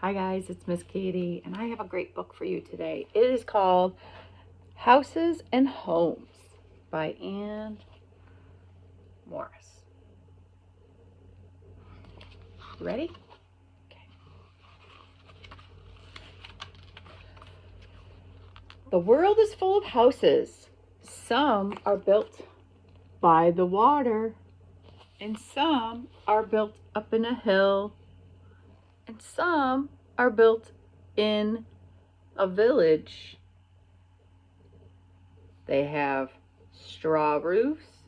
Hi guys, it's Miss Katie, and I have a great book for you today. It is called Houses and Homes by Anne Morris. You ready? Okay. The world is full of houses. Some are built by the water, and some are built up in a hill, and some are built in a village. They have straw roofs.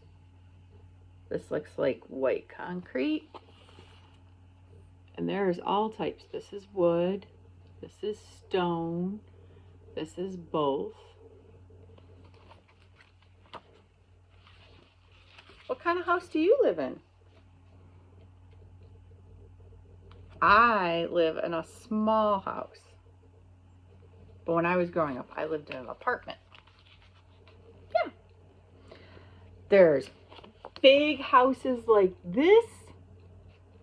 This looks like white concrete. And there's all types. This is wood. This is stone. This is both. What kind of house do you live in? I live in a small house. But when I was growing up, I lived in an apartment. Yeah. There's big houses like this.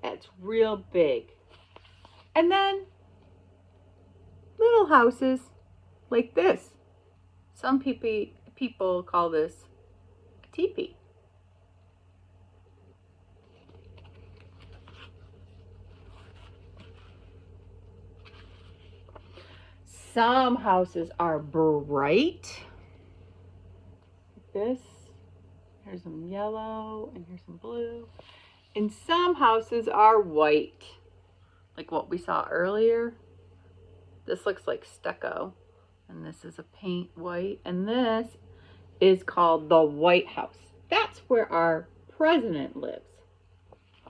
That's real big. And then little houses like this. Some people call this a teepee. Some houses are bright. Like this. Here's some yellow and here's some blue. And some houses are white. Like what we saw earlier. This looks like stucco. And this is a paint white. And this is called the White House. That's where our president lives.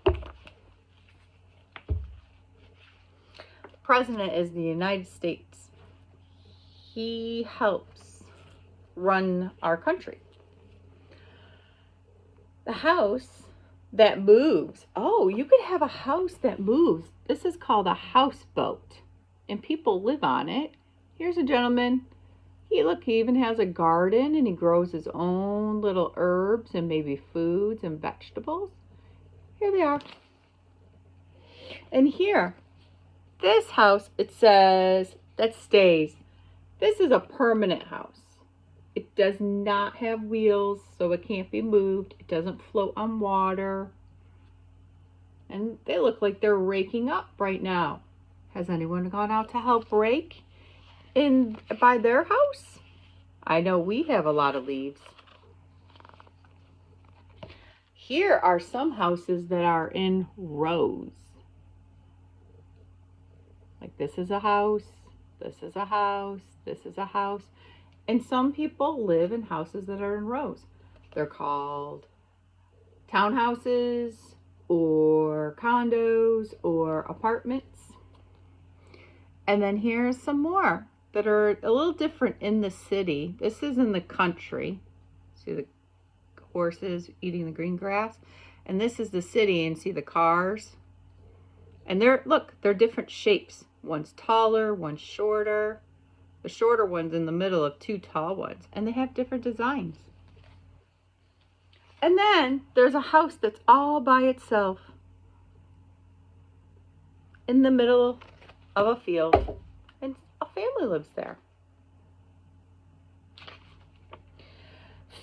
The president is the United States. He helps run our country. The house that moves. Oh, you could have a house that moves. This is called a houseboat. And people live on it. Here's a gentleman. He even has a garden and he grows his own little herbs and maybe foods and vegetables. Here they are. And here, this house, it says, that stays. This is a permanent house. It does not have wheels, so it can't be moved. It doesn't float on water. And they look like they're raking up right now. Has anyone gone out to help rake by their house? I know we have a lot of leaves. Here are some houses that are in rows. Like this is a house, this is a house, this is a house. And some people live in houses that are in rows. They're called townhouses or condos or apartments. And then here's some more that are a little different in the city. This is in the country. See the horses eating the green grass? And this is the city, and see the cars? And they're different shapes. One's taller, one's shorter. The shorter one's in the middle of two tall ones. And they have different designs. And then there's a house that's all by itself in the middle of a field. And a family lives there.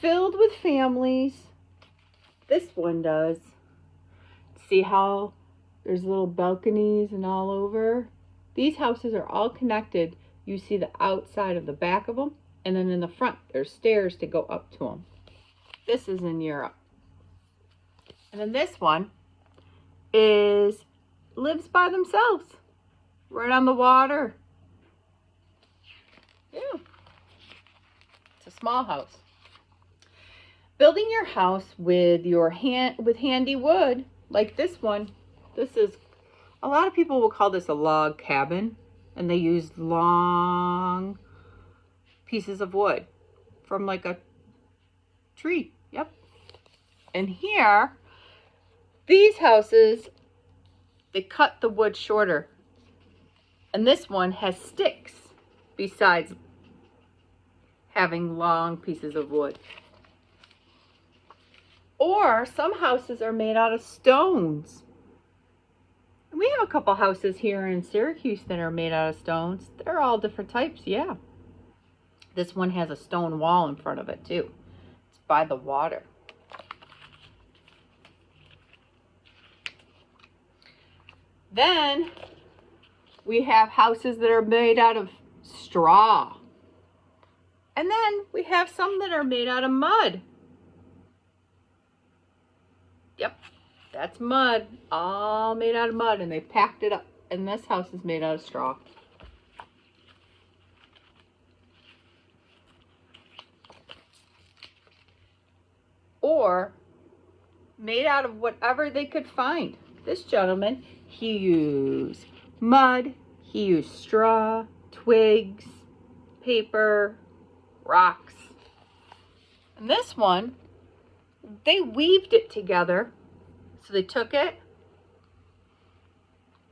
Filled with families. This one does. See how there's little balconies and all over? These houses are all connected. You see the outside of the back of them, and then in the front, there's stairs to go up to them. This is in Europe. And then this one lives by themselves, right on the water. Yeah. It's a small house. Building your house with handy wood, like this one. A lot of people will call this a log cabin. And they use long pieces of wood from like a tree. Yep. And here, these houses, they cut the wood shorter. And this one has sticks besides having long pieces of wood. Or some houses are made out of stones. We have a couple houses here in Syracuse that are made out of stones. They're all different types, yeah. This one has a stone wall in front of it too. It's by the water. Then we have houses that are made out of straw. And then we have some that are made out of mud. Yep, that's mud, all made out of mud, and they packed it up. And this house is made out of straw. Or made out of whatever they could find. This gentleman, he used mud, he used straw, twigs, paper, rocks. And this one, they weaved it together. So they took it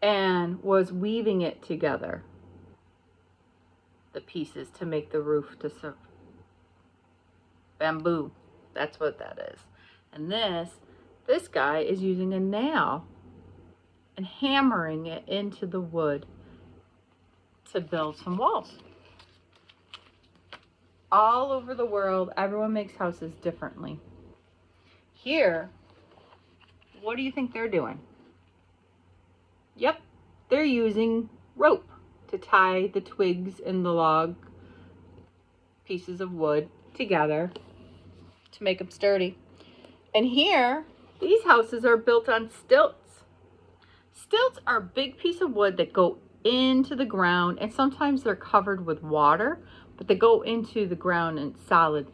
and was weaving it together, the pieces to make the roof to serve. Bamboo, that's what that is. And this guy is using a nail and hammering it into the wood to build some walls. All over the world, everyone makes houses differently. Here, what do you think they're doing? Yep, they're using rope to tie the twigs and the log pieces of wood together to make them sturdy. And here, these houses are built on stilts. Stilts are a big piece of wood that go into the ground, and sometimes they're covered with water, but they go into the ground and solid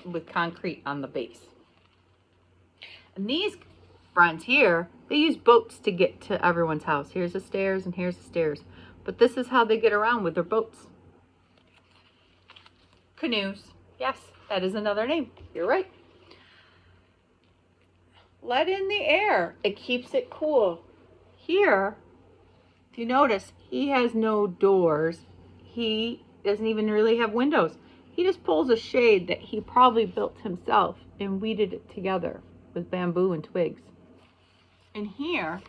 with concrete on the base. And these friends here, they use boats to get to everyone's house. Here's the stairs and here's the stairs. But this is how they get around with their boats. Canoes. Yes, that is another name. You're right. Let in the air. It keeps it cool. Here, if you notice, he has no doors. He doesn't even really have windows. He just pulls a shade that he probably built himself and weeded it together with bamboo and twigs. And here,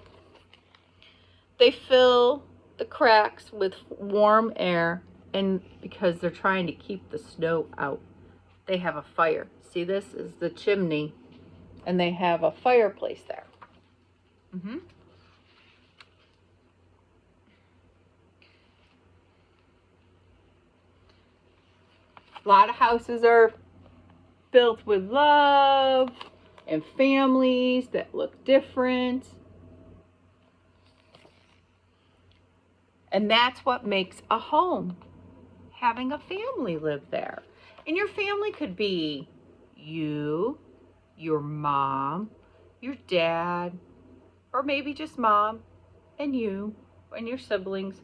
they fill the cracks with warm air, and because they're trying to keep the snow out, they have a fire. See, this is the chimney, and they have a fireplace there. A lot of houses are built with love and families that look different. And that's what makes a home, having a family live there. And your family could be you, your mom, your dad, or maybe just mom and you and your siblings.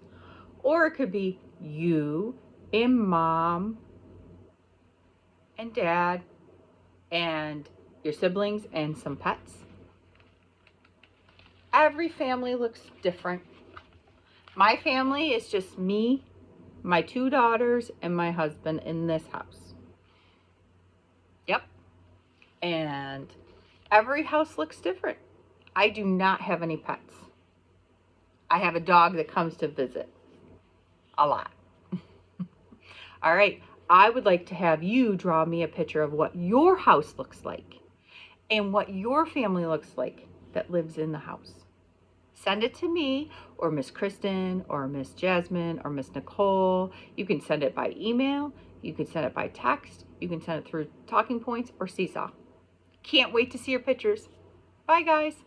Or it could be you and mom and dad and your siblings and some pets. Every family looks different. My family is just me, my 2 daughters, and my husband in this house. Yep. And every house looks different. I do not have any pets. I have a dog that comes to visit a lot. All right. I would like to have you draw me a picture of what your house looks like and what your family looks like that lives in the house. Send it to me or Miss Kristen or Miss Jasmine or Miss Nicole. You can send it by email. You can send it by text. You can send it through Talking Points or Seesaw. Can't wait to see your pictures. Bye, guys.